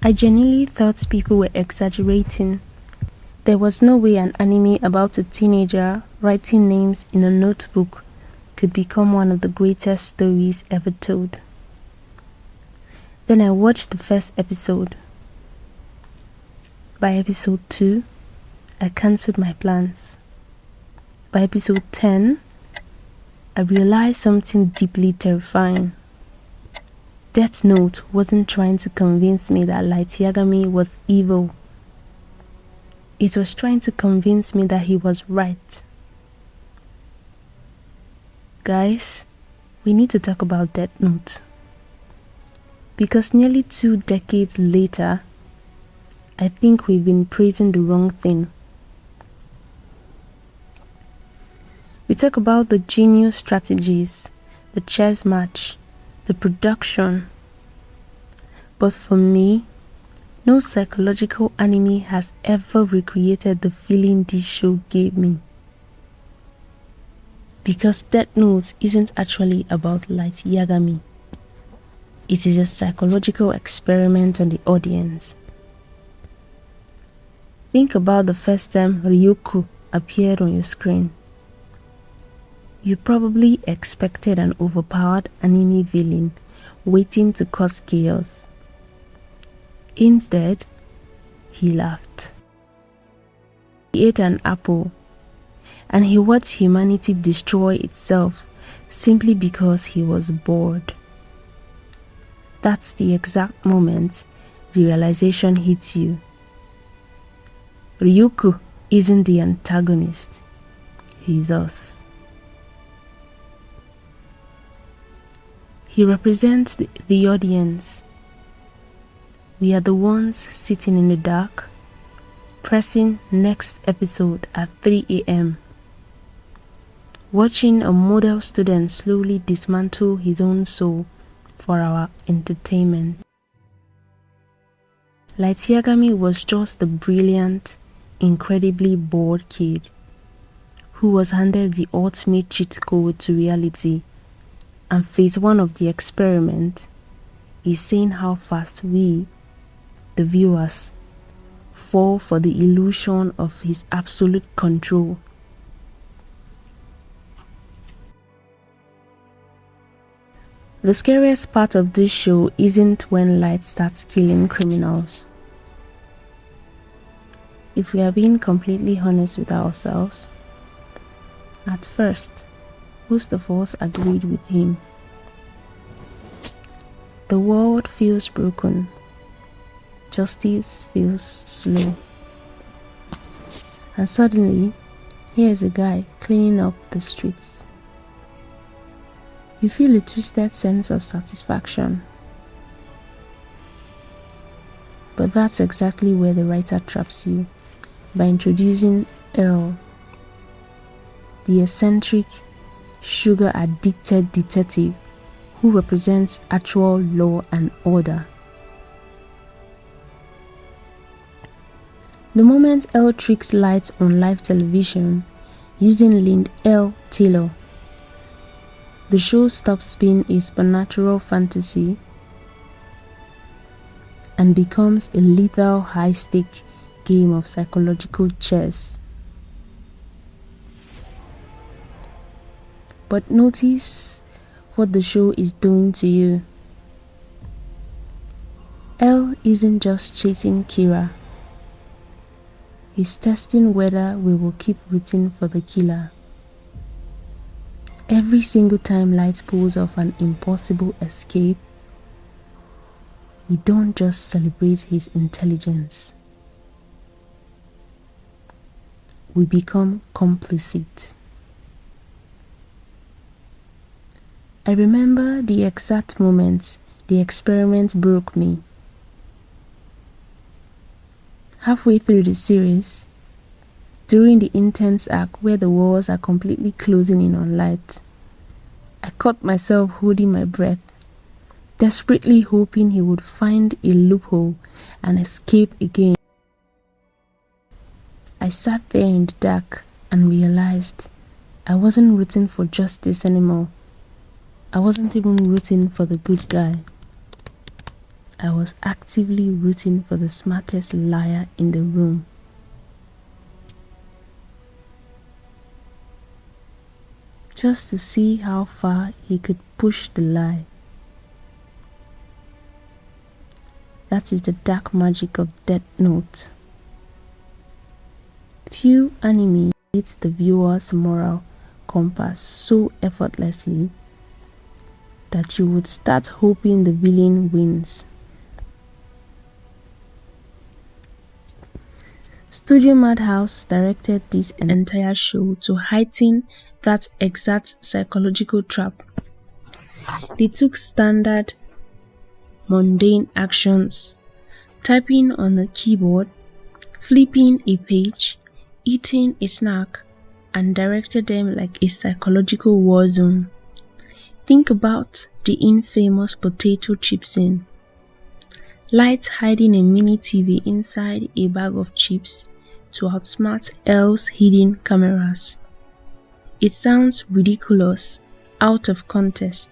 I genuinely thought people were exaggerating. There was no way an anime about a teenager writing names in a notebook could become one of the greatest stories ever told. Then I watched the first episode. By episode 2, I cancelled my plans. By episode 10, I realized something deeply terrifying. Death Note wasn't trying to convince me that Light Yagami was evil. It was trying to convince me that he was right. Guys, we need to talk about Death Note. Because nearly 2 decades later, I think we've been praising the wrong thing. We talk about the genius strategies, the chess match, the production. But for me, no psychological anime has ever recreated the feeling this show gave me. Because Death Note isn't actually about Light Yagami. It is a psychological experiment on the audience. Think about the first time Ryuk appeared on your screen. You probably expected an overpowered anime villain waiting to cause chaos. Instead, he laughed. He ate an apple, and he watched humanity destroy itself simply because he was bored. That's the exact moment the realization hits you. Ryuk isn't the antagonist, he's us. He represents the audience. We are the ones sitting in the dark, pressing next episode at 3 a.m., watching a model student slowly dismantle his own soul for our entertainment. Light Yagami was just the brilliant, incredibly bored kid who was handed the ultimate cheat code to reality, and phase 1 of the experiment is seeing how fast we, the viewers, fall for the illusion of his absolute control. The scariest part of this show isn't when Light starts killing criminals. If we are being completely honest with ourselves, at first, most of us agreed with him. The world feels broken. Justice feels slow. And suddenly, here's a guy cleaning up the streets. You feel a twisted sense of satisfaction. But that's exactly where the writer traps you, by introducing L, the eccentric, sugar-addicted detective who represents actual law and order. The moment L tricks Light on live television using Lind L. Taylor, the show stops being a supernatural fantasy and becomes a lethal high-stake game of psychological chess. But notice what the show is doing to you. L isn't just chasing Kira. He's testing whether we will keep rooting for the killer. Every single time Light pulls off an impossible escape, we don't just celebrate his intelligence. We become complicit. I remember the exact moment the experiment broke me. Halfway through the series, during the intense arc where the walls are completely closing in on Light, I caught myself holding my breath, desperately hoping he would find a loophole and escape again. I sat there in the dark and realized I wasn't rooting for justice anymore. I wasn't even rooting for the good guy. I was actively rooting for the smartest liar in the room. Just to see how far he could push the lie. That is the dark magic of Death Note. Few anime hit the viewer's moral compass so effortlessly that you would start hoping the villain wins. Studio Madhouse directed this entire show to heighten that exact psychological trap. They took standard, mundane actions, typing on a keyboard, flipping a page, eating a snack, and directed them like a psychological war zone. Think about the infamous potato chip scene. Light hiding a mini TV inside a bag of chips to outsmart L's hidden cameras. It sounds ridiculous, out of context,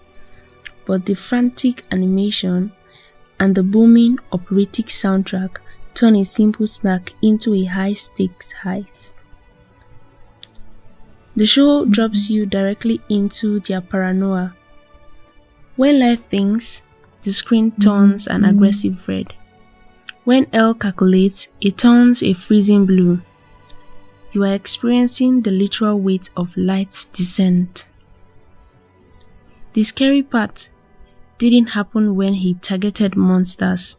but the frantic animation and the booming operatic soundtrack turn a simple snack into a high-stakes heist. The show drops you directly into their paranoia. When Light thinks, the screen turns an aggressive red. When L calculates, it turns a freezing blue. You are experiencing the literal weight of Light's descent. The scary part didn't happen when he targeted monsters.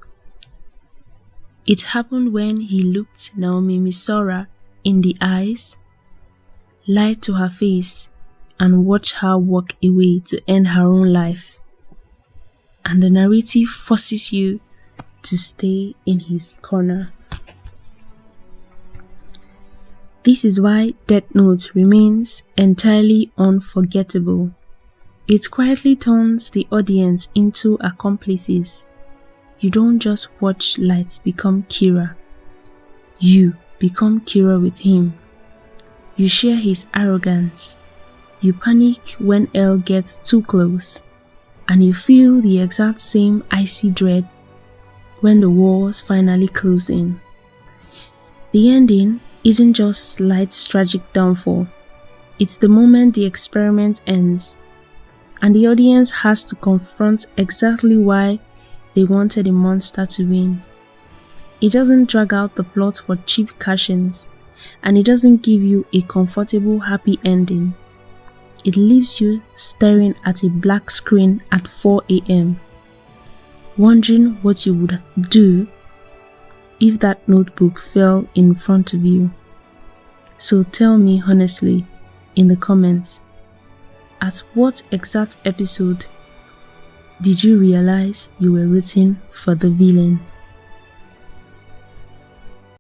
It happened when he looked Naomi Misora in the eyes, lied to her face, and watched her walk away to end her own life. And the narrative forces you to stay in his corner. This is why Death Note remains entirely unforgettable. It quietly turns the audience into accomplices. You don't just watch Light become Kira. You become Kira with him. You share his arrogance. You panic when L gets too close. And you feel the exact same icy dread when the walls finally close in. The ending isn't just Light's tragic downfall. It's the moment the experiment ends, and the audience has to confront exactly why they wanted a monster to win. It doesn't drag out the plot for cheap cash-ins, and it doesn't give you a comfortable happy ending. It leaves you staring at a black screen at 4 a.m., wondering what you would do if that notebook fell in front of you. So tell me honestly in the comments, at what exact episode did you realize you were rooting for the villain?